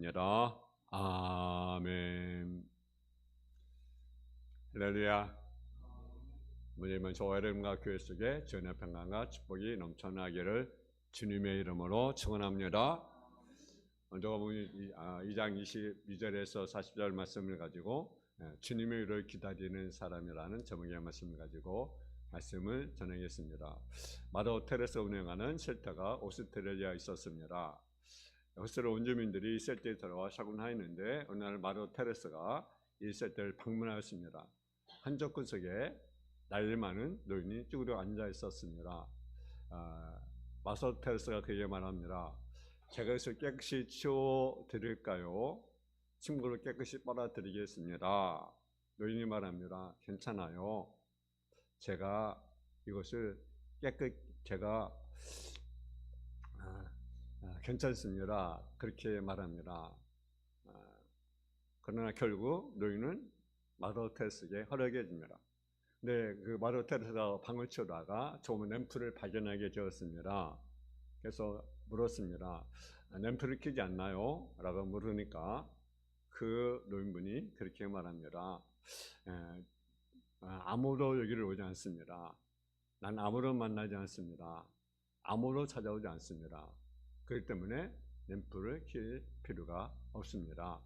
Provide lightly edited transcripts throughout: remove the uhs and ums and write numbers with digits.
니다 아멘. 할렐루야. 우리는 저 여러분과 교회 속에 주의 평강과 축복이 넘쳐나기를 주님의 이름으로 축원합니다. 먼저 2장 22절에서 40절 말씀을 가지고 주님의 일을 기다리는 사람이라는 제목의 말씀을 가지고 말씀을 전하겠습니다. 마더 테레스 운영하는 쉘터가 오스트레일리아에 있었습니다. 호스로 원주민들이 이 셀터에 들어와 샤군하였는데 어느 날 마더 테레스가 이 셀터를 방문하였습니다. 한쪽 구석에 나이 많은 노인이 쭈그려 앉아 있었습니다. 마더 테레스가 그에게 말합니다. 제가 이것을 깨끗이 치워 드릴까요? 침구를 깨끗이 빨아 드리겠습니다. 노인이 말합니다. 괜찮아요. 제가 이것을 제가 괜찮습니다. 그렇게 말합니다. 그러나 결국 노인은 마더 테레스에게 허락해 줍니다. 근데 그 마더 테레스가 방을 치우다가 좋은 램프를 발견하게 되었습니다. 그래서 물었습니다. 램프를 켜지 않나요? 라고 물으니까 그 노인분이 그렇게 말합니다. 아무도 여기를 오지 않습니다. 난 아무도 만나지 않습니다. 아무도 찾아오지 않습니다. 그렇기 때문에 램프를 켤 필요가 없습니다.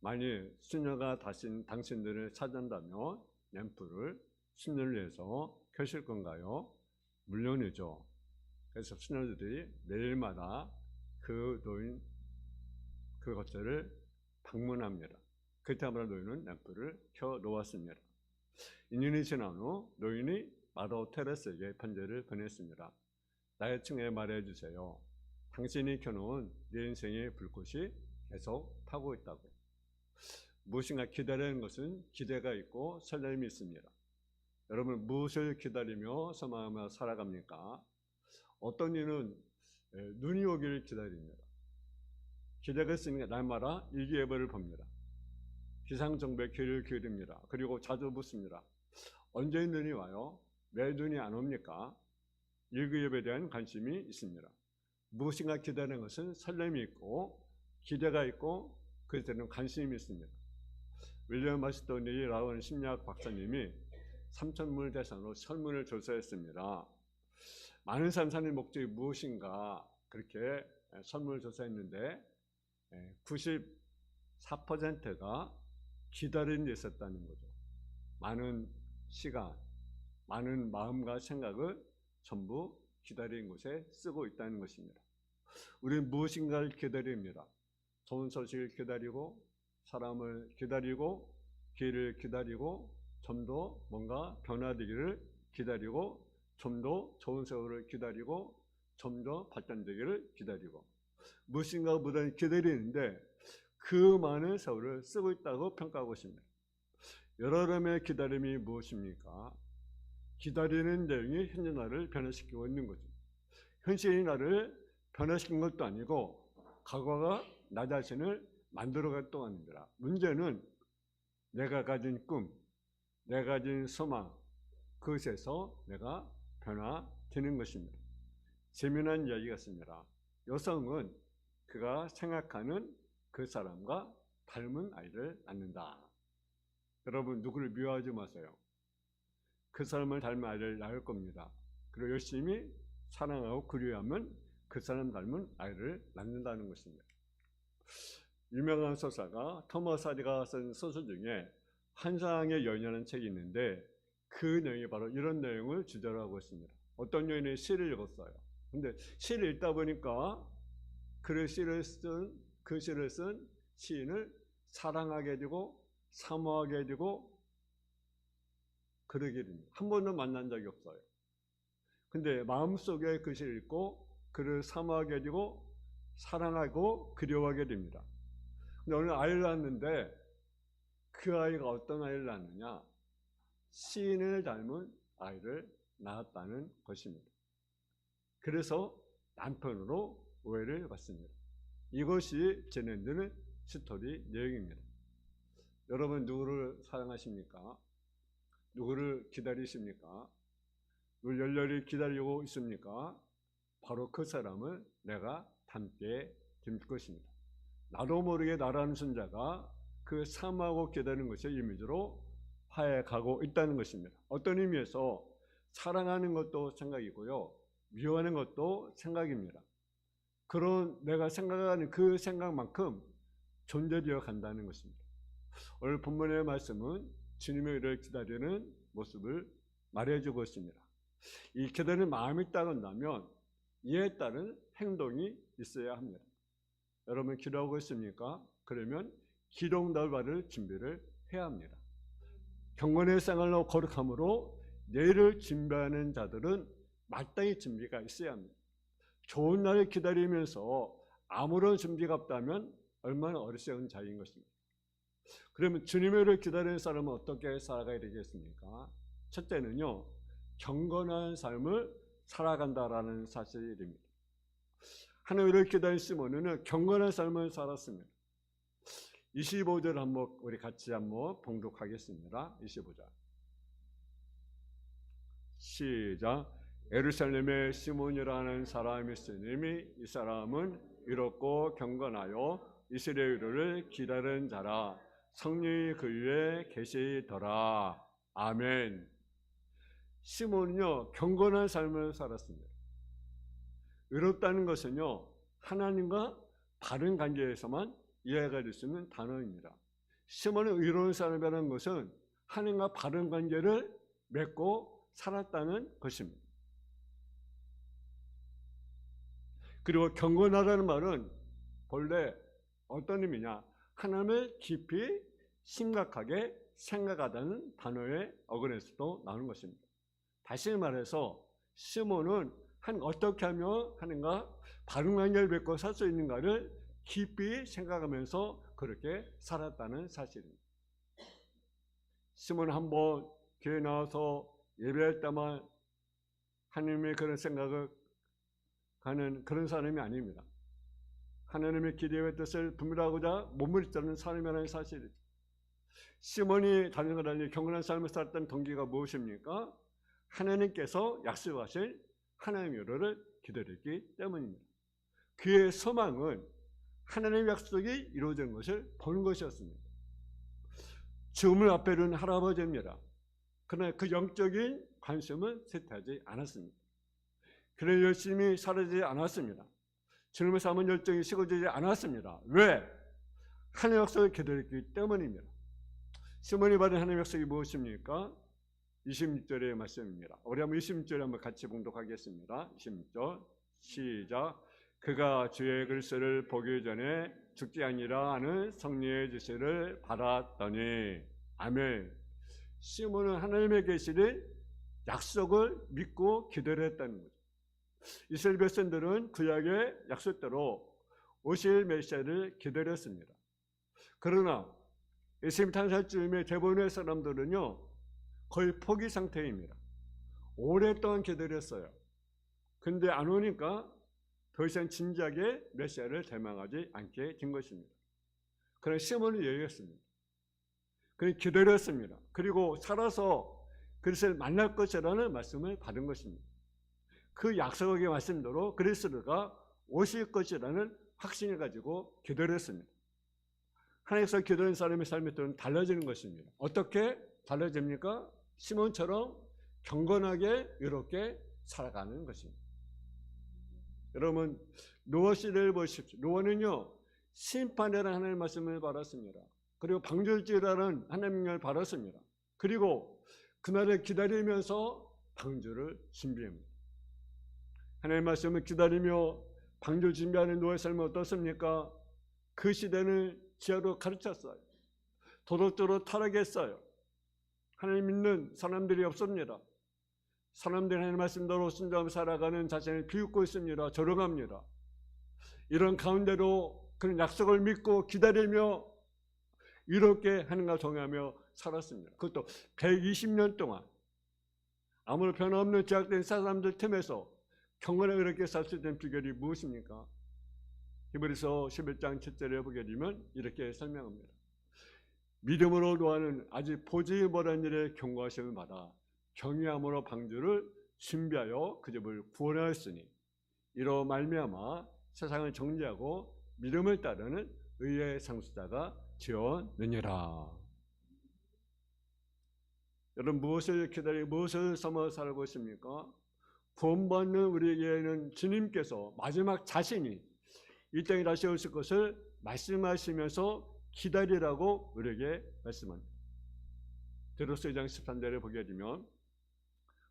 만일 수녀가 당신들을 찾아온다면 램프를 수녀를 위해서 켜실 건가요? 물론이죠. 그래서 수녀들이 매일마다 그 노인 그 거처를 방문합니다. 그때마다 노인은 램프를 켜 놓았습니다. 2년이 지난 후 노인이 마더 테레스에게 편지를 보냈습니다. 나의 층에 말해주세요. 당신이 켜놓은 내 인생의 불꽃이 계속 타고 있다고. 무엇인가 기다리는 것은 기대가 있고 설렘이 있습니다. 여러분 무엇을 기다리며 소망하며 살아갑니까? 어떤 이는 눈이 오기를 기다립니다. 기대가 있으니까 날마다 일기예보를 봅니다. 기상정보에 귀를 기울입니다. 그리고 자주 묻습니다. 언제 눈이 와요? 왜 눈이 안 옵니까? 일기예보에 대한 관심이 있습니다. 무엇인가 기다리는 것은 설렘이 있고 기대가 있고 그에 대한 관심이 있습니다. 윌리엄 마스터니라고 하는 심리학 박사님이 3,000물 대상으로 설문을 조사했습니다. 많은 사람 사는 목적이 무엇인가 그렇게 설문을 조사했는데 94%가 기다리는 데 있었다는 거죠. 많은 시간, 많은 마음과 생각을 전부 기다리는 곳에 쓰고 있다는 것입니다. 우리는 무엇인가를 기다립니다. 좋은 소식을 기다리고 사람을 기다리고 기회를 기다리고 좀 더 뭔가 변화되기를 기다리고 좀 더 좋은 세월을 기다리고 좀 더 발전되기를 기다리고 무엇인가 보다는 기다리는데 그 많은 세월을 쓰고 있다고 평가하고 있습니다. 여러분의 기다림이 무엇입니까? 기다리는 내용이 현재 나를 변화시키고 있는 거죠. 현실이 나를 변화시킨 것도 아니고 과거가 나 자신을 만들어갔던 아닙니다. 문제는 내가 가진 꿈, 내가 가진 소망, 그것에서 내가 변화되는 것입니다. 재미난 이야기 같습니다. 여성은 그가 생각하는 그 사람과 닮은 아이를 낳는다. 여러분 누구를 미워하지 마세요. 그 사람을 닮은 아이를 낳을 겁니다. 그리고 열심히 사랑하고 그리워하면 그 사람 닮은 아이를 낳는다는 것입니다. 유명한 소설가 토마스 하디가 쓴 소설 중에 환상의 여인이라는 책이 있는데 그 내용이 바로 이런 내용을 주제로 하고 있습니다. 어떤 여인이 시를 읽었어요. 근데 시를 읽다 보니까 그 시를 쓴 시인을 사랑하게 되고 사모하게 되고 그러게 됩니다. 한 번도 만난 적이 없어요. 근데 마음속에 그 시를 읽고 그를 사모하게 되고 사랑하고 그리워하게 됩니다. 근데 어느 아이를 낳았는데 그 아이가 어떤 아이를 낳느냐? 시인을 닮은 아이를 낳았다는 것입니다. 그래서 남편으로 오해를 받습니다. 이것이 진행되는 스토리 내용입니다. 여러분 누구를 사랑하십니까? 누구를 기다리십니까? 누구를 열렬히 기다리고 있습니까? 바로 그 사람을 내가 닮게 될 것입니다. 나도 모르게 나라는 손자가 그 사모하고 기다리는 것의 이미지로 화해 가고 있다는 것입니다. 어떤 의미에서 사랑하는 것도 생각이고요, 미워하는 것도 생각입니다. 그런 내가 생각하는 그 생각만큼 존재되어 간다는 것입니다. 오늘 본문의 말씀은 주님의 일을 기다리는 모습을 말해주고 있습니다. 이 기다리는 마음이 있다고 한다면 이에 따른 행동이 있어야 합니다. 여러분 기도하고 있습니까? 그러면 기도응답을 받을 준비를 해야 합니다. 경건의 생활로 거룩함으로 내일을 준비하는 자들은 마땅히 준비가 있어야 합니다. 좋은 날을 기다리면서 아무런 준비가 없다면 얼마나 어리석은 자인 것입니다. 그러면 주님의 일을 기다리는 사람은 어떻게 살아가야 되겠습니까? 첫째는요, 경건한 삶을 살아간다라는 사실입니다. 하나님을 기다린 시몬은 경건한 삶을 살았습니다. 25절 한번 우리 같이 한번 봉독하겠습니다. 25절 시작. 예루살렘에 시몬이라는 사람이 있으니 이 사람은 의롭고 경건하여 이스라엘을 기다리는 자라. 성령이 그 위에 계시더라. 아멘. 시몬은요, 경건한 삶을 살았습니다. 의롭다는 것은요, 하나님과 바른 관계에서만 이해가 될 수 있는 단어입니다. 시몬은 의로운 사람이라는 것은 하나님과 바른 관계를 맺고 살았다는 것입니다. 그리고 경건하다는 말은 본래 어떤 의미냐? 하나님을 깊이 심각하게 생각하다는 단어의 어근에서도 나오는 것입니다. 다시 말해서 시몬은 어떻게 하면 하나님과 바른 관계를 맺고 살 수 있는가를 깊이 생각하면서 그렇게 살았다는 사실입니다. 시몬은 한번 교회 나와서 예배할 때만 하나님의 그런 생각을 가는 그런 사람이 아닙니다. 하나님의 기대와 뜻을 분별하고자 몸을 쓰는 사람이라는 사실이죠. 시몬이 다른 것 달리 경건한 삶을 살았던 동기가 무엇입니까? 하나님께서 약속하신 하나님의 의를 기다렸기 때문입니다. 그의 소망은 하나님의 약속이 이루어지는 것을 보는 것이었습니다. 주문 앞에 둔 할아버지입니다. 그러나 그 영적인 관심은 쇠퇴하지 않았습니다. 그런 열심히 사라지지 않았습니다. 주님의 삶은 열정이 식어지지 않았습니다. 왜? 하나님의 약속을 기다렸기 때문입니다. 시몬이 받은 하나님의 약속이 무엇입니까? 26절의 말씀입니다. 우리 한번 26절 한번 같이 봉독하겠습니다. 26절 시작. 그가 주의 글씨를 보기 전에 죽지 아니라 하는 성령의 지시를 받았더니. 아멘. 시몬은 하나님의 계시를 약속을 믿고 기다렸다는 거죠. 이스라엘 백성들은 구약의 약속대로 오실 메시아를 기다렸습니다. 그러나 예수님 탄생쯤에 대부분의 사람들은요, 거의 포기 상태입니다. 오랫동안 기다렸어요. 근데 안 오니까 더 이상 진지하게 메시아를 대망하지 않게 된 것입니다. 그러나 시몬은 여유했습니다. 그는 기다렸습니다. 그리고 살아서 그리스도를 만날 것이라는 말씀을 받은 것입니다. 그 약속의 말씀대로 그리스도가 오실 것이라는 확신을 가지고 기다렸습니다. 하나님께서 기다리는 사람의 삶에 따라 달라지는 것입니다. 어떻게 달라집니까? 시몬처럼 경건하게 의롭게 살아가는 것입니다. 여러분 노아 시대를 보십시오. 노아는요, 심판이라는 하나님의 말씀을 받았습니다. 그리고 방주일지라는 하나님의 명령을 받았습니다. 그리고 그날을 기다리면서 방주를 준비합니다. 하나님의 말씀을 기다리며 방주를 준비하는 노아의 삶은 어떻습니까? 그 시대는 지하로 가르쳤어요. 도덕적으로 타락했어요. 하나님 믿는 사람들이 없습니다. 사람들이 하나님의 말씀대로 순종하며 살아가는 자신을 비웃고 있습니다. 조롱합니다. 이런 가운데로 그런 약속을 믿고 기다리며 이렇게 하나님과 동행하며 살았습니다. 그것도 120년 동안 아무런 변함없는 제약된 사람들 틈에서 경건하게 이렇게 살 수 있는 비결이 무엇입니까? 히브리서 11장 7절에 보게 되면 이렇게 설명합니다. 믿음으로 노아는 아직 보지 못한 일에 경고하심을 받아 경외함으로 방주를 준비하여 그 집을 구원하였으니 이로 말미암아 세상을 정죄하고 믿음을 따르는 의의 상속자가 되었느니라. 여러분, 무엇을 기다리고 무엇을 섬어 살고 있습니까? 구원받는 우리에게는 주님께서 마지막 자신이 이 땅에 다시 오실 것을 말씀하시면서 기다리라고 우리에게 말씀합니다. 디도서 2장 13절에 보게 되면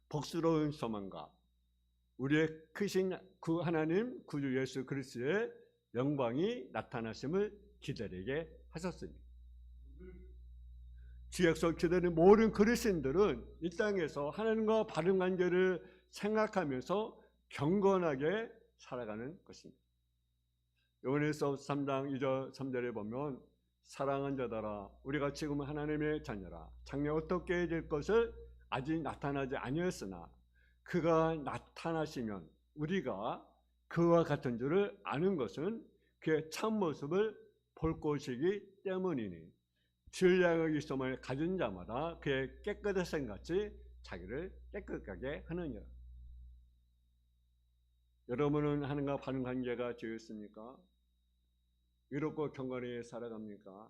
복스러운 소망과 우리의 크신 그 하나님 구주 예수 그리스도의 영광이 나타나심을 기다리게 하셨습니다. 주 약속 기다리는 모든 그리스도인들은 이 땅에서 하나님과 바른 관계를 생각하면서 경건하게 살아가는 것입니다. 요한일서 3장 2절 3절에 보면 사랑하는 자들아 우리가 지금 하나님의 자녀라 장래 어떻게 될 것을 아직 나타나지 아니었으나 그가 나타나시면 우리가 그와 같은 줄을 아는 것은 그의 참모습을 볼 것이기 때문이니 주를 향한 소망을 가진 자마다 그의 깨끗하신 같이 자기를 깨끗하게 하느니라. 여러분은 하나님과 바른 관계가 되었습니까? 의롭고 경건히 살아갑니까?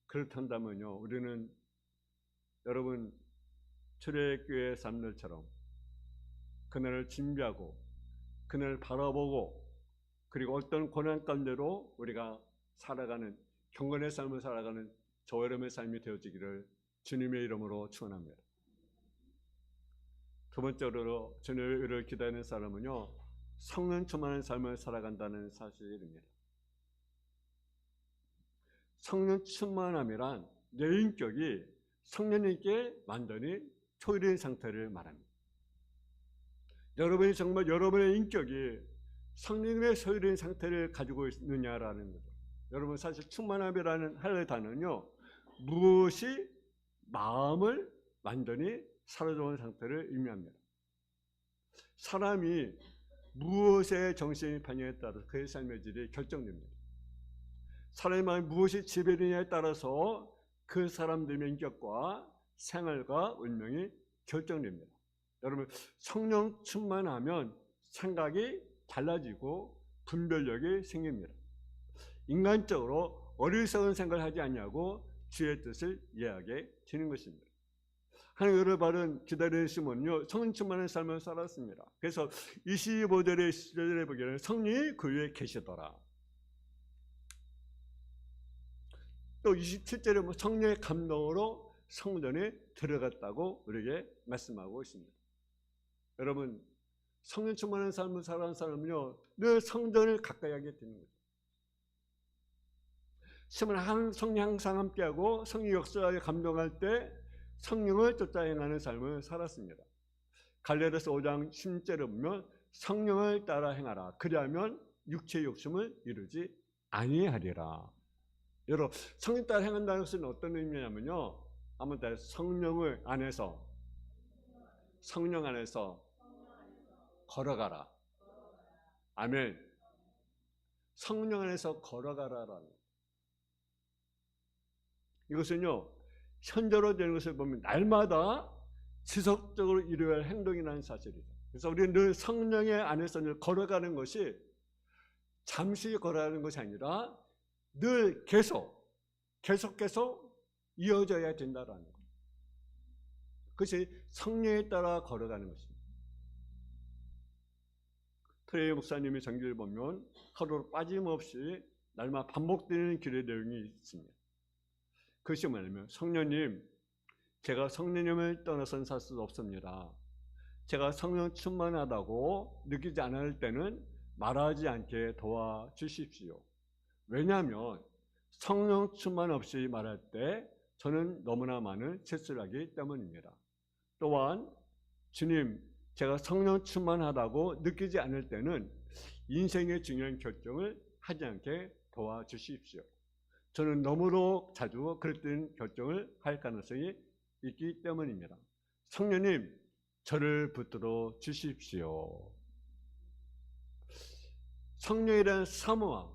그렇단다면요, 우리는 여러분 출애굽교회 삶들처럼 그날을 준비하고 그날을 바라보고 그리고 어떤 고난 가운데로 우리가 살아가는 경건의 삶을 살아가는 저와 여러분의 삶이 되어지기를 주님의 이름으로 축원합니다. 두 번째로 주님을 기다리는 사람은요, 성령 충만한 삶을 살아간다는 사실입니다. 성령 충만함이란 내 인격이 성령님께 완전히 초월된 상태를 말합니다. 여러분이 정말 여러분의 인격이 성령님의 소유된 상태를 가지고 있느냐라는 거죠. 여러분 사실 충만함이라는 할 단어는요, 무엇이 마음을 완전히 사로잡은 상태를 의미합니다. 사람이 무엇에 정신이 파냐에 따라서 그의 삶의 질이 결정됩니다. 사람의 마음이 무엇이 지배되냐에 따라서 그 사람들의 인격과 생활과 운명이 결정됩니다. 여러분 성령 충만하면 생각이 달라지고 분별력이 생깁니다. 인간적으로 어리석은 생각을 하지 않냐고 주의 뜻을 이해하게 되는 것입니다. 하나님의 바른 기다리는 시몬은요, 성령 충만한 삶을 살았습니다. 그래서 25절에 보기에는 성령이 그 위에 계시더라. 또 27절에 성령의 감동으로 성전에 들어갔다고 우리에게 말씀하고 있습니다. 여러분 성령 충만한 삶을 살아가는 사람은요, 늘 성전을 가까이 하게 되는 거죠. 성령 항상 함께하고 성령 역사에 감동할 때 성령을 쫓아 행하는 삶을 살았습니다. 갈라디아서 5장 10절에 보면 성령을 따라 행하라. 그리하면 육체의 욕심을 이루지 아니하리라. 여러분 성령 따라 행한다는 것은 어떤 의미냐면요, 아무튼 성령 안에서 걸어가라. 아멘. 성령 안에서 걸어가라라는 이것은요, 현재로 되는 것을 보면 날마다 지속적으로 이루어야 할 행동이라는 사실이죠. 그래서 우리는 늘 성령의 안에서 늘 걸어가는 것이 잠시 걸어가는 것이 아니라 늘 계속해서 이어져야 된다라는 거예요. 그것이 성령에 따라 걸어가는 것입니다. 트레이 목사님의 전기를 보면 하루 빠짐없이 날마다 반복되는 기도의 내용이 있습니다. 그것이 뭐냐면, 성령님, 제가 성령님을 떠나서는 살 수 없습니다. 제가 성령 충만하다고 느끼지 않을 때는 말하지 않게 도와주십시오. 왜냐하면 성령 충만 없이 말할 때 저는 너무나 많은 실수를 하기 때문입니다. 또한 주님, 제가 성령 충만하다고 느끼지 않을 때는 인생의 중요한 결정을 하지 않게 도와주십시오. 저는 너무도 자주 그랬던 결정을 할 가능성이 있기 때문입니다. 성령님, 저를 붙들어 주십시오. 성령이라는 사모함,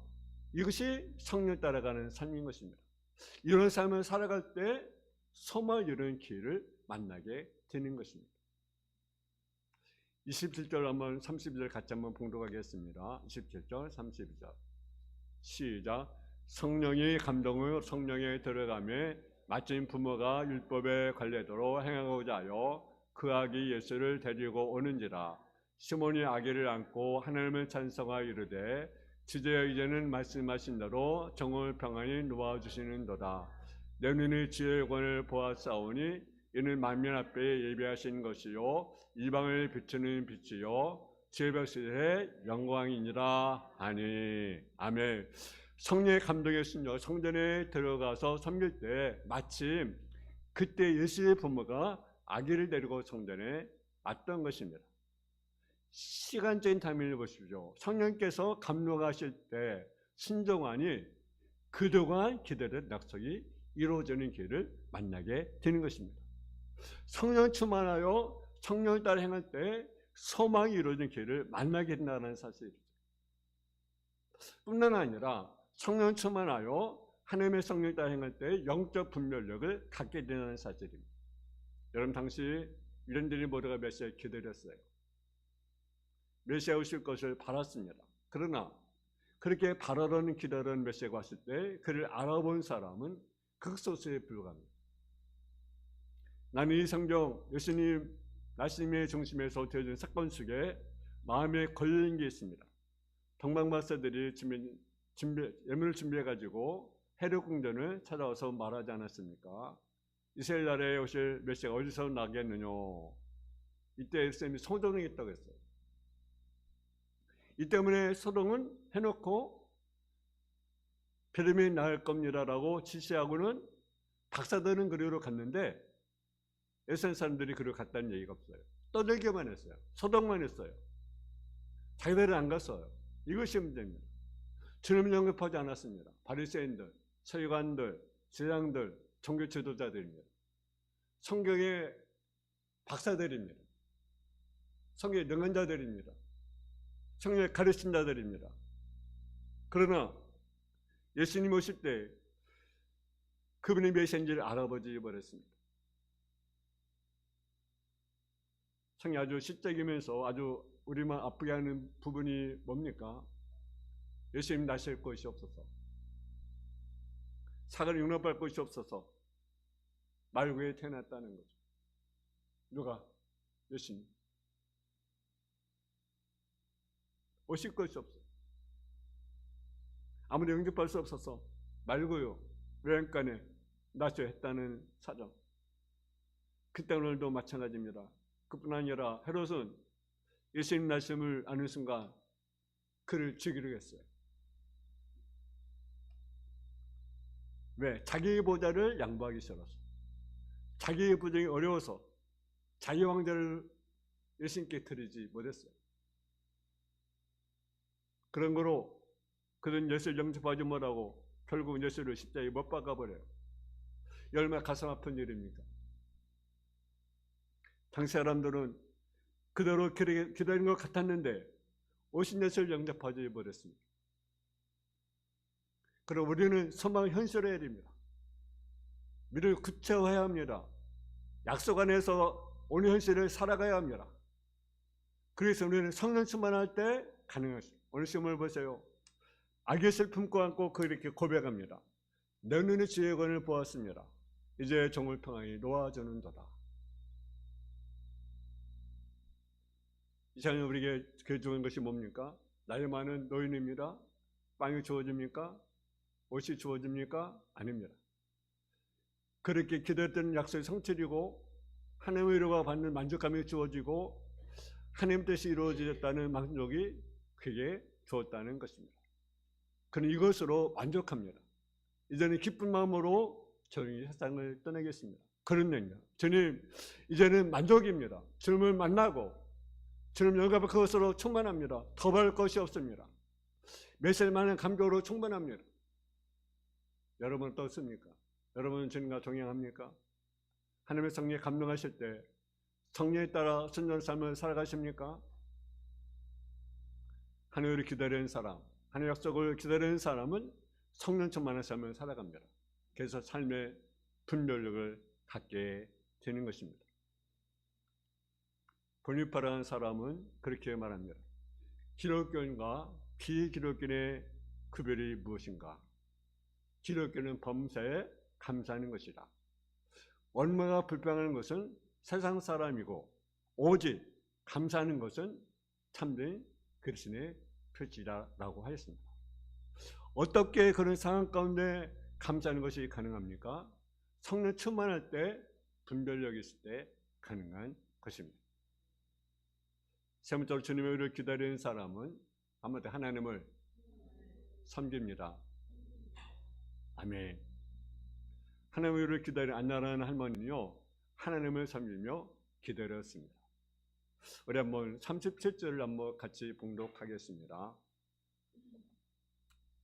이것이 성령 따라가는 삶인 것입니다. 이런 삶을 살아갈 때 소망을 이루는 길을 만나게 되는 것입니다. 27절 한번 32절 같이 한번 봉독하겠습니다. 27절 32절 시작. 성령이 감동으로 성령에 들어가며 마침 부모가 율법의 관례대로 행하고자 하여 그 아기 예수를 데리고 오는지라. 시몬이 아기를 안고 하나님을 찬송하여 이르되 주제여 이제는 말씀하신 대로 정월 평안히 놓아주시는도다. 내 눈이 지혜의 권을 보았사오니 이는 만민 앞에 예비하신 것이요 이방을 비추는 빛이요 지혜 백성의 영광이니라 하니. 아멘. 성령의 감동의 순요 성전에 들어가서 섬길 때 마침 그때 예수의 부모가 아기를 데리고 성전에 왔던 것입니다. 시간적인 타이밍을 보십시오. 성령께서 감동하실 때 순종하니 그동안 기다렸던 약속이 이루어지는 길을 만나게 되는 것입니다. 성령 충만하여 성령을 따라 행할 때 소망이 이루어지는 길을 만나게 된다는 사실이죠. 뿐만 아니라 성령 충만하여 하나님의 성령을 따라 행할 때 영적 분별력을 갖게 된다는 사실입니다. 여러분 당시 유대인들이 모두가 메시아를 기다렸어요. 메시아 오실 것을 바랐습니다. 그러나 그렇게 바라는 기다리는 메시아가 왔을 때 그를 알아본 사람은 극소수에 불과합니다. 나는 이 성경 예수님 말씀의 중심에서 되어진 사건 속에 마음에 걸린 게 있습니다. 동방박사들이 예물을 준비해가지고 헤롯 궁전을 찾아와서 말하지 않았습니까? 이스라엘 나라에 오실 메시아가 어디서 나겠느냐. 이때 예수님이 소동이 있다고 했어요. 이 때문에 소동은 해놓고 베들레헴이 나을 겁니다라고 지시하고는 박사들은 그리로 갔는데 에센 사람들이 그리로 갔다는 얘기가 없어요. 떠들기만 했어요. 소동만 했어요. 자기들은 안 갔어요. 이것이 문제입니다. 주님을 영접하지 않았습니다. 바리새인들, 서기관들, 제장들, 종교 지도자들입니다. 성경의 박사들입니다. 성경의 능언자들입니다. 성령의 가르친 자들입니다. 그러나 예수님 오실 때 그분이 메시아인지를 알아보지 버렸습니다. 성이 아주 시적이면서 아주 우리만 아프게 하는 부분이 뭡니까? 예수님 나실 것이 없어서, 사과를 용납할 것이 없어서 말구에 태어났다는 거죠. 누가? 예수님. 오실 것이 없어요. 아무리 영접할 수 없어서 말고요 외양간에 나셔야 했다는 사정. 그때 오늘도 마찬가지입니다. 그뿐 아니라 헤롯은 예수님 말씀을 아는 순간 그를 죽이려 했어요. 왜? 자기의 보좌를 양보하기 싫어서, 자기의 부정이 어려워서 자기 왕자를 예수님께 드리지 못했어요. 그런 거로 그는 예수를 영접하지 못하고 결국 예수를 십자가에 못 박아버려요. 얼마나 가슴 아픈 일입니까? 당시 사람들은 그대로 기다리는 것 같았는데 오신 예수를 영접하지 못했습니다. 그럼 우리는 소망을 현실화해야 됩니다. 미래를 구체화해야 합니다. 약속 안에서 오늘 현실을 살아가야 합니다. 그래서 우리는 성령 충만할 때 가능한 것입니다. 오늘 시험을 보세요. 악의를 품고 안고 그렇게 고백합니다. 내 눈의 지혜의 권을 보았습니다. 이제 정월 평안이 놓아주는도다. 이 시간에 우리에게 주는 것이 뭡니까? 나이 많은 노인입니다. 빵이 주어집니까? 옷이 주어집니까? 아닙니다. 그렇게 기도했던 약속이 성취되고 하나님의 위로가 받는 만족감이 주어지고 하나님 뜻이 이루어졌다는 만족이 그에게 주었다는 것입니다. 그는 이것으로 만족합니다. 이제는 기쁜 마음으로 저희 세상을 떠나겠습니다. 그런면요, 주님 이제는 만족입니다. 주님을 만나고 주님 영감을 그것으로 충만합니다. 더 받을 것이 없습니다. 메시아만한 감격으로 충만합니다. 여러분은 어떻습니까? 여러분은 주님과 동행합니까? 하나님의 성령에 감동하실 때 성령에 따라 순전한 삶을 살아가십니까? 하나님을 기다리는 사람, 하나님의 약속을 기다리는 사람은 성령 충만한 삶을 살아갑니다. 그래서 삶의 분별력을 갖게 되는 것입니다. 보니파라는 사람은 그렇게 말합니다. 기독교인과 비기독교인의 구별이 무엇인가? 기독교는 범사에 감사하는 것이다. 얼마나 불평하는 것은 세상 사람이고 오직 감사하는 것은 참된 그리스도인의 표지라고 하였습니다. 어떻게 그런 상황 가운데 감사하는 것이 가능합니까? 성령 충만할 때, 분별력이 있을 때 가능한 것입니다. 세 번째로 주님의 의를 기다리는 사람은 아무튼 하나님을 섬깁니다. 아멘. 하나님의 의를 기다리는 안나라는 할머니는요, 하나님을 섬기며 기다렸습니다. 우리 한번 37절을 한번 같이 봉독하겠습니다.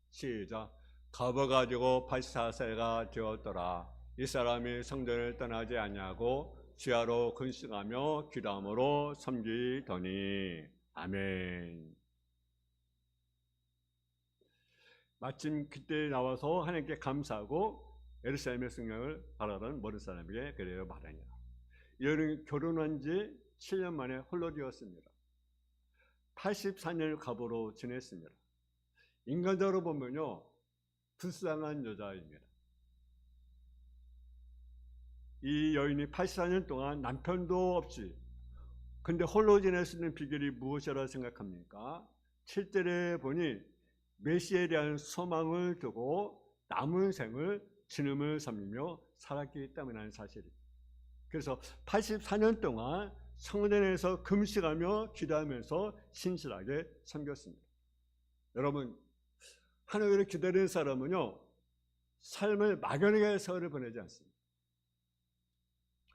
시작. 거버가지고 84세가 되었더라. 이 사람이 성전을 떠나지 아니하고 지하로 근심하며 기도함으로 섬기더니. 아멘. 마침 그때 나와서 하나님께 감사하고 예루살렘의 승령을 바라던 모든 사람에게 그래요 말하니라. 이들은 결혼한 지 7년 만에 홀로 되었습니다. 84년을 과부로 지냈습니다. 인간적으로 보면요, 불쌍한 여자입니다. 이 여인이 84년 동안 남편도 없이 근데 홀로 지낼 수 있는 비결이 무엇이라고 생각합니까? 7절에 보니 메시아에 대한 소망을 두고 남은 생을 주님을 섬기며 살았기 때문이라는 사실입니다. 그래서 84년 동안 성전에서 금식하며 기도하면서 신실하게 섬겼습니다. 여러분, 하나님을 기다리는 사람은요, 삶을 막연하게 세월을 보내지 않습니다.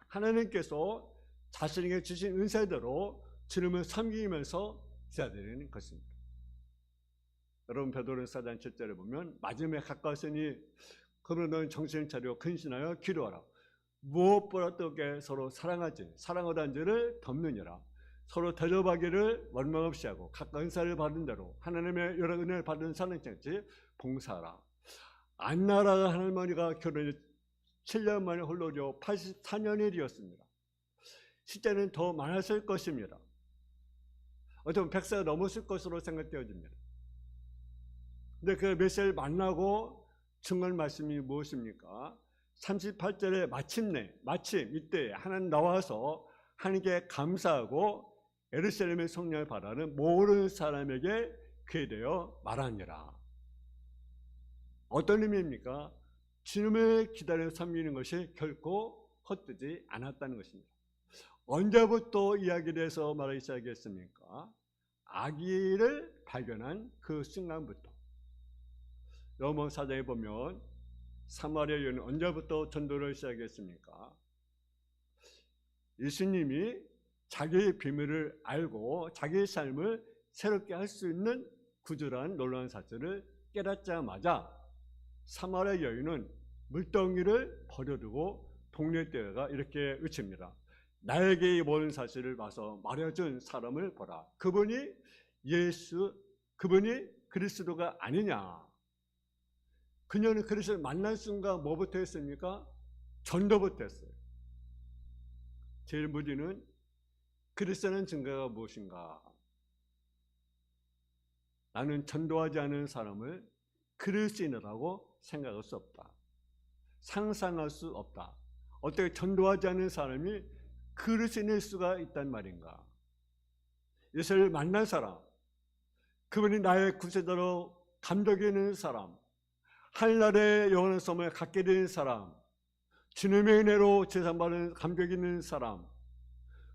하나님께서 자신에게 주신 은사대로 주님을 섬기면서 기다리는 것입니다. 여러분, 베드로전서 4장 7절에 보면 마지막에 가까웠으니 그러나 너는 정신을 차리고 근신하여 기도하라. 무엇보다도 서로 사랑하지, 사랑하다는 죄를 덮느니라. 서로 대접하기를 원망 없이 하고 각각 은사를 받은 대로 하나님의 여러 은혜를 받은 사람같이 봉사하라. 안나라 할머니가 결혼이 7년 만에 홀로 되어 84년이 되었습니다. 실제는 더 많았을 것입니다. 어쩌면 100세가 넘었을 것으로 생각되어집니다. 근데 그 메시아를 만나고 증언 말씀이 무엇입니까? 38절에 마침 이때 하나님 나와서 하나님께 감사하고 예루살렘의 성령을 바라는 모든 사람에게 그에 대하여 말하니라. 어떤 의미입니까? 주님을 기다려 섬기는 것이 결코 헛되지 않았다는 것입니다. 언제부터 이야기를 해서 말하기 시작했습니까? 아기를 발견한 그 순간부터. 로마 4장에 보면 사마리아 여인은 언제부터 전도를 시작했습니까? 예수님이 자기의 비밀을 알고 자기의 삶을 새롭게 할 수 있는 구조라는 놀라운 사실을 깨닫자마자 사마리아 여인은 물덩이를 버려두고 동네 떼어가 이렇게 외칩니다. 나에게 이 모든 사실을 와서 말해준 사람을 보라. 그분이 그리스도가 아니냐. 그녀는 그리스도를 만난 순간 뭐부터 했습니까? 전도부터 했어요. 제일 무디는 그리스도는 증거가 무엇인가? 나는 전도하지 않은 사람을 그리스도인이라고 생각할 수 없다. 상상할 수 없다. 어떻게 전도하지 않은 사람이 그리스도인일 수가 있단 말인가? 예수를 만난 사람, 그분이 나의 구세주로 감독이 있는 사람, 하늘나라의 영원한 삶을 갖게 된 사람, 주님의 은혜로 제산받은 감격이 있는 사람,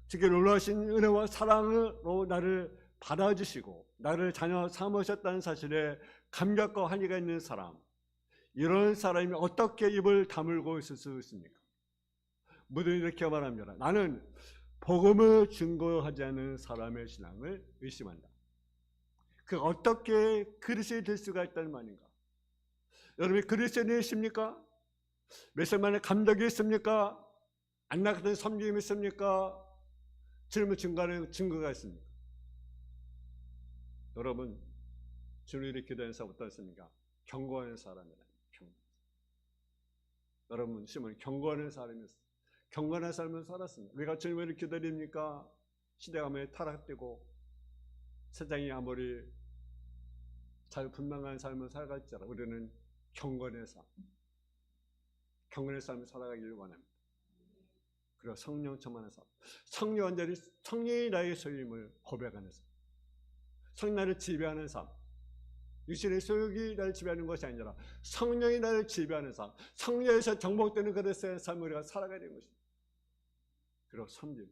주께 놀라신 은혜와 사랑으로 나를 받아주시고 나를 자녀 삼으셨다는 사실에 감격과 환희가 있는 사람, 이런 사람이 어떻게 입을 다물고 있을 수 있습니까? 모두 이렇게 말합니다. 나는 복음을 증거하지 않는 사람의 신앙을 의심한다. 그 어떻게 그리스도인이 될 수가 있다는 말인가? 여러분이 그리스도인이십니까? 몇 살 만에 감격이 있습니까? 안나 같은 섬김이 있습니까? 주님의 증거하는 증거가 있습니까? 여러분, 주님이 기도하는 사람 어떻습니까? 경고하는 사람이다. 여러분, 시몬 경고하는 사람이었어요. 경건한 삶을 살았습니다. 우리가 주님을 기다립니까? 시대가 아무리 타락되고 세상이 아무리 자유분방한 삶을 살아갈지라도 우리는 경건의 삶을 살아가기를 원합니다. 그리고 성령 충만한 삶, 성령 완전히 성령이 나의 소유임을 고백하는 삶, 성령 나를 지배하는 삶, 육신의 소욕이 나를 지배하는 것이 아니라 성령이 나를 지배하는 삶, 성령에서 정복되는 그릇의 삶을 우리가 살아가야 되는 것입니다. 그리고 섬김,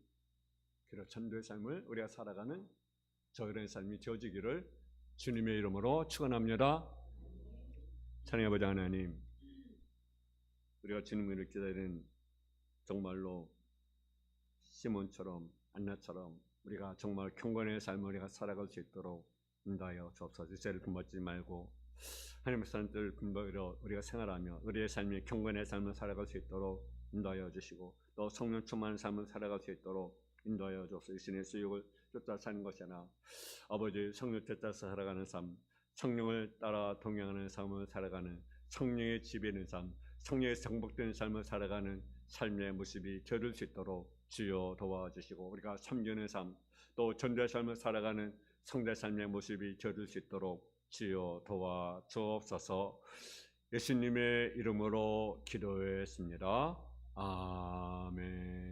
그리고 전도의 삶을 우리가 살아가는 저그런 삶이 되어지기를 주님의 이름으로 축원합니다. 찬양해 보자. 하나님, 우리가 주님을 기다리는 정말로 시몬처럼 안나처럼 우리가 정말 경건의 삶을 우리가 살아갈 수 있도록 인도하여 주옵소서. 죄를 금받지 말고 하나님의 사람들 근거로 우리가 생활하며 우리의 삶이 경건의 삶을 살아갈 수 있도록 인도하여 주시고, 또 성령 충만한 삶을 살아갈 수 있도록 인도하여 주옵소서. 육신의 수욕을 쫓아 사는 것이 아니라 아버지 성령 쫓아서 살아가는 삶, 성령을 따라 동행하는 삶을 살아가는 성령의 지배하는 삶, 성령의 정복되는 삶을 살아가는 삶의 모습이 되어질 수 있도록 주여 도와주시고, 우리가 섬기는 삶, 또 전도의 삶을 살아가는 성대 삶의 모습이 되어질 수 있도록 주여 도와주옵소서. 예수님의 이름으로 기도했습니다. 아멘.